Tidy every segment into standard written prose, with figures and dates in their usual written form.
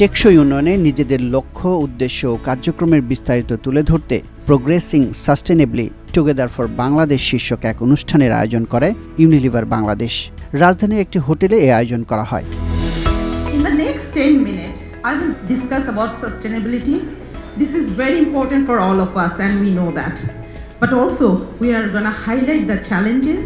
টেকসই উন্নয়নে নিজেদের লক্ষ্য, উদ্দেশ্য ও কার্যক্রমের বিস্তারিত তুলে ধরতে প্রোগ্রেসিং সাস্টেনেবলি টুগেদার ফর বাংলাদেশ শীর্ষক এক অনুষ্ঠানের আয়োজন করে ইউনিলিভার বাংলাদেশ। রাজধানীর একটি হোটেলে এই আয়োজন করা হয়। In the next 10 minutes, I will discuss about sustainability. This is very important for all of us and we know that. But also, we are going to highlight the challenges.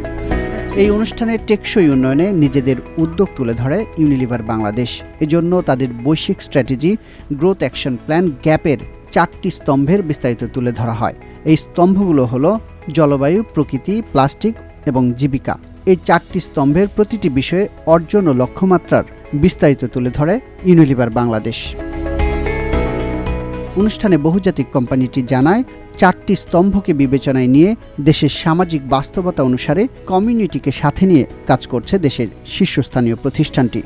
এই অনুষ্ঠানে টেকসই উন্নয়নে নিজেদের উদ্যোগ তুলে ধরে ইউনিলিভার বাংলাদেশ। এজন্য তাদের বৈশ্বিক স্ট্র্যাটেজি, গ্রোথ অ্যাকশন প্ল্যান গ্যাপের 4টি স্তম্ভের বিস্তারিত তুলে ধরা হয়। এই স্তম্ভগুলো হলো জলবায়ু, প্রকৃতি, প্লাস্টিক এবং জীবিকা। এই 4টি স্তম্ভের প্রতিটি বিষয়ে অর্জন ও লক্ষ্যমাত্রার বিস্তারিত তুলে ধরে ইউনিলিভার বাংলাদেশ। অনুষ্ঠানে বহুজাতিক কোম্পানিটি জানায়, 4টি স্তম্ভকে বিবেচনায় নিয়ে দেশের সামাজিক বাস্তবতা অনুসারে কমিউনিটিকে সাথে নিয়ে কাজ করছে দেশের শীর্ষস্থানীয় প্রতিষ্ঠানটি।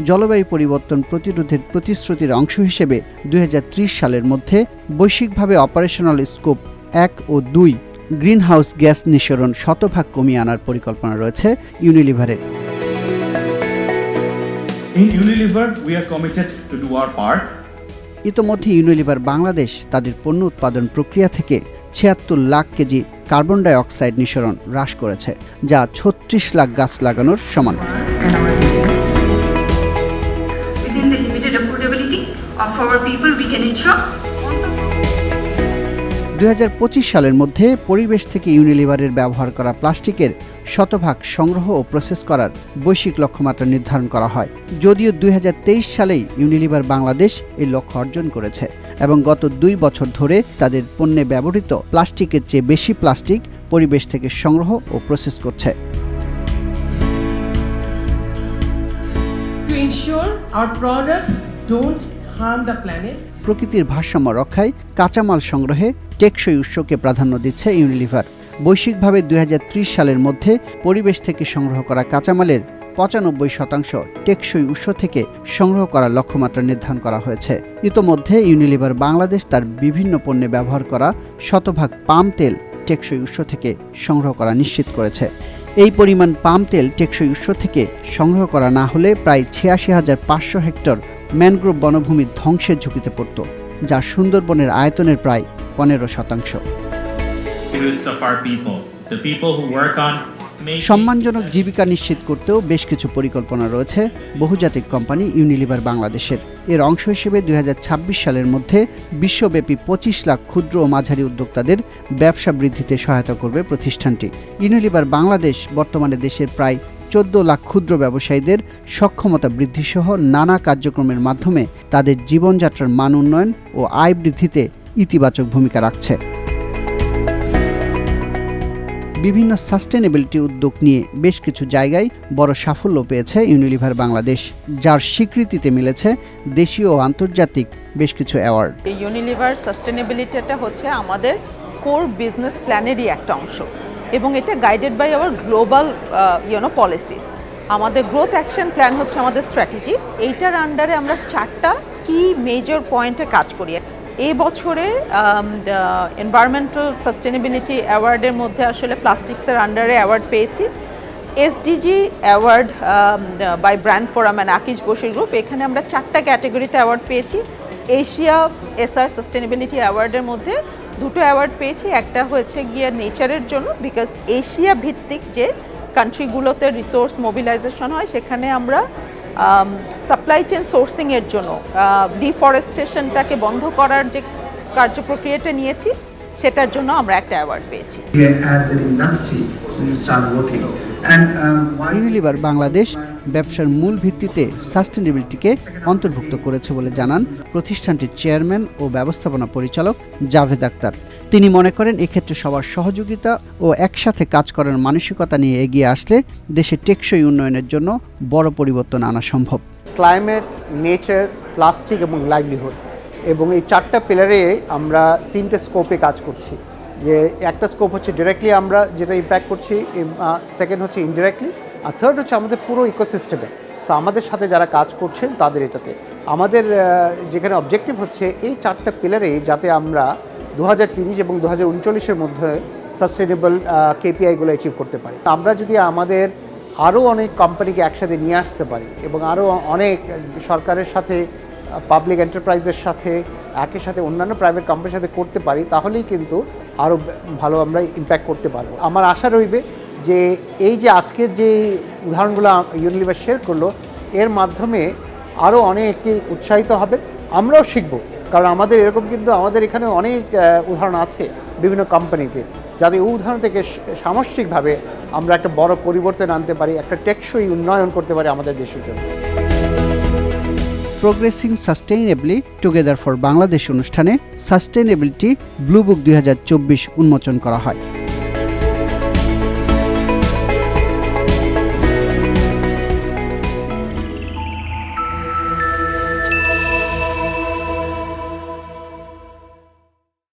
জলবায়ু পরিবর্তন প্রতিরোধের প্রতিশ্রুতির অংশ হিসেবে 2030 সালের মধ্যে বৈশ্বিকভাবে অপারেশনাল স্কোপ 1 ও 2 গ্রিনহাউস গ্যাস নিঃসরণ 100% কমিয়ে আনার পরিকল্পনা রয়েছে ইউনিলিভারের। In Unilever, we are committed to do our part. ইতোমধ্যে ইউনিলিভার বাংলাদেশ তাদের পণ্য উৎপাদন প্রক্রিয়া থেকে 76 lakh KG carbon die oxide নিঃসরণ হ্রাস করেছে, যা 36 লাখ গাছ লাগানোর সমান। Within the limited affordability of our people, we can ensure 2025 সালের মধ্যে পরিবেশ থেকে ইউনিলিভারের ব্যবহার করা প্লাস্টিকের 100% সংগ্রহ ও প্রসেস করার বৈশ্বিক লক্ষ্যমাত্রা নির্ধারণ করা হয়। যদিও 2023 সালেই ইউনিলিভার বাংলাদেশ এই লক্ষ্য অর্জন করেছে এবং গত 2 বছর ধরে তাদের পণ্যে ব্যবহৃত প্লাস্টিকের চেয়ে বেশি প্লাস্টিক পরিবেশ থেকে সংগ্রহ ও প্রসেস করছে। To ensure our products don't harm the planet, প্রকৃতির ভারসাম্য রক্ষায় কাঁচামাল সংগ্রহে টেকসই উৎসকে প্রাধান্য দিচ্ছে ইউনিলিভার। বৈশ্বিকভাবে 2030 সালের মধ্যে পরিবেশ থেকে সংগ্রহ করা কাঁচামালের 95% টেকসই উৎস থেকে সংগ্রহ করার লক্ষ্যমাত্রা নির্ধারণ করা হয়েছে। ইতোমধ্যে ইউনিলিভার বাংলাদেশ তার বিভিন্ন পণ্যে ব্যবহার করা 100% পাম তেল টেকসই উৎস থেকে সংগ্রহ করা নিশ্চিত করেছে। এই পরিমাণ পাম তেল টেকসই উৎস থেকে সংগ্রহ করা না হলে প্রায় 86,500 হেক্টর ম্যানগ্রোভ বনভূমি ধ্বংসের ঝুঁকিতে পড়ত, যা সুন্দরবনের আয়তনের প্রায় 15%। সম্মানজনক জীবিকা নিশ্চিত করতেও বেশ কিছু পরিকল্পনা রয়েছে বহুজাতিক কোম্পানি ইউনিলিভার বাংলাদেশের। এর অংশ হিসেবে 2026 সালের মধ্যে বিশ্বব্যাপী 25 লাখ ক্ষুদ্র ও মাঝারি উদ্যোক্তাদের ব্যবসা বৃদ্ধিতে সহায়তা করবে প্রতিষ্ঠানটি। ইউনিলিভার বাংলাদেশ বর্তমানে দেশের প্রায় 14 লাখ ক্ষুদ্র ব্যবসায়ীদের সক্ষমতা বৃদ্ধিসহ নানা কার্যক্রমের মাধ্যমে তাদের জীবনযাত্রার মান উন্নয়ন ও আয় বৃদ্ধিতে ইতিবাচক ভূমিকা রাখছে। বিভিন্ন সাস্টেনেবিলিটি উদ্যোগ নিয়ে বেশ কিছু জায়গায় বড় সাফল্য পেয়েছে ইউনিলিভার বাংলাদেশ, যার স্বীকৃতিতে মিলেছে দেশীয় ও আন্তর্জাতিক বেশ কিছু অ্যাওয়ার্ড। ইউনিলিভার সাস্টেনেবিলিটিটা হচ্ছে আমাদের কোর বিজনেস প্ল্যানেরই একটা অংশ এবং এটা guided by our global policies. আমাদের গ্রোথ অ্যাকশন প্ল্যান হচ্ছে আমাদের স্ট্র্যাটেজি। এইটার আন্ডারে আমরা 4টা কি মেজর পয়েন্টে কাজ করি। এই বছরে এনভায়রনমেন্টাল সাস্টেনেবিলিটি অ্যাওয়ার্ডের মধ্যে আসলে প্লাস্টিক্সের আন্ডারে অ্যাওয়ার্ড পেয়েছি। SDG award by brand forum and Akij Bashir group, এখানে আমরা 4টা ক্যাটাগরিতে অ্যাওয়ার্ড পেয়েছি। এশিয়া এসআর সাস্টেনেবিলিটি অ্যাওয়ার্ডের মধ্যে 2টো অ্যাওয়ার্ড পেয়েছি। একটা হয়েছে গিয়ে নেচারের জন্য, বিকজ এশিয়া ভিত্তিক যে কান্ট্রিগুলোতে রিসোর্স মোবিলাইজেশন হয় সেখানে আমরা সাপ্লাই চেন সোর্সিংয়ের জন্য ডিফরেস্টেশনটাকে বন্ধ করার যে কার্যপ্রক্রিয়াটা নিয়েছি সেটার জন্য আমরা একটা অ্যাওয়ার্ড পেয়েছি। ইউনিলিভার বাংলাদেশ ব্যবসার মূল ভিত্তিতে সাস্টেনেবিলিটিকে অন্তর্ভুক্ত করেছে বলে জানান প্রতিষ্ঠানটির চেয়ারম্যান ও ব্যবস্থাপনা পরিচালক জাভেদ আক্তার। তিনি মনে করেন এক্ষেত্রে সবার সহযোগিতা ও একসাথে কাজ করার মানসিকতা নিয়ে এগিয়ে আসলে দেশের টেকসই উন্নয়নের জন্য বড় পরিবর্তন আনা সম্ভব। ক্লাইমেট, নেচার, প্লাস্টিক এবং লাইভলিহুড, এবং এই 4টা পিলারে আমরা 3টে স্কোপে কাজ করছি। যে একটা স্কোপ হচ্ছে ডিরেক্টলি আমরা যেটা ইম্প্যাক্ট করছি, সেকেন্ড হচ্ছে ইনডিরেক্টলি, আর থার্ড হচ্ছে আমাদের পুরো ইকোসিস্টেমে। সো আমাদের সাথে যারা কাজ করছেন তাদের এটাতে আমাদের যেখানে অবজেক্টিভ হচ্ছে এই 4টা পিলারে যাতে আমরা 2030 এবং 2039-এর মধ্যে সাস্টেনেবল কেপিআইগুলো অ্যাচিভ করতে পারি। আমরা যদি আমাদের আরও অনেক কোম্পানিকে একসাথে নিয়ে আসতে পারি এবং আরও অনেক সরকারের সাথে পাবলিক এন্টারপ্রাইজের সাথে একই সাথে অন্যান্য প্রাইভেট কোম্পানির সাথে করতে পারি, তাহলেই কিন্তু আরও ভালো আমরা ইম্প্যাক্ট করতে পারবো। আমার আশা রইবে যে এই যে আজকের যে উদাহরণগুলো ইউনিলিভার শেয়ার করলো, এর মাধ্যমে আরও অনেকে উৎসাহিত হবে, আমরাও শিখব। কারণ আমাদের এরকম কিন্তু আমাদের এখানে অনেক উদাহরণ আছে বিভিন্ন কোম্পানিতে, যাতে এই উদাহরণ থেকে সামষ্টিকভাবে আমরা একটা বড় পরিবর্তন আনতে পারি, একটা টেকসই উন্নয়ন করতে পারি আমাদের দেশের জন্য। প্রোগ্রেসিং সাস্টেইনেবলি টুগেদার ফর বাংলাদেশ অনুষ্ঠানে সাস্টেইনেবিলিটি ব্লু বুক 2024 উন্মোচন করা হয়।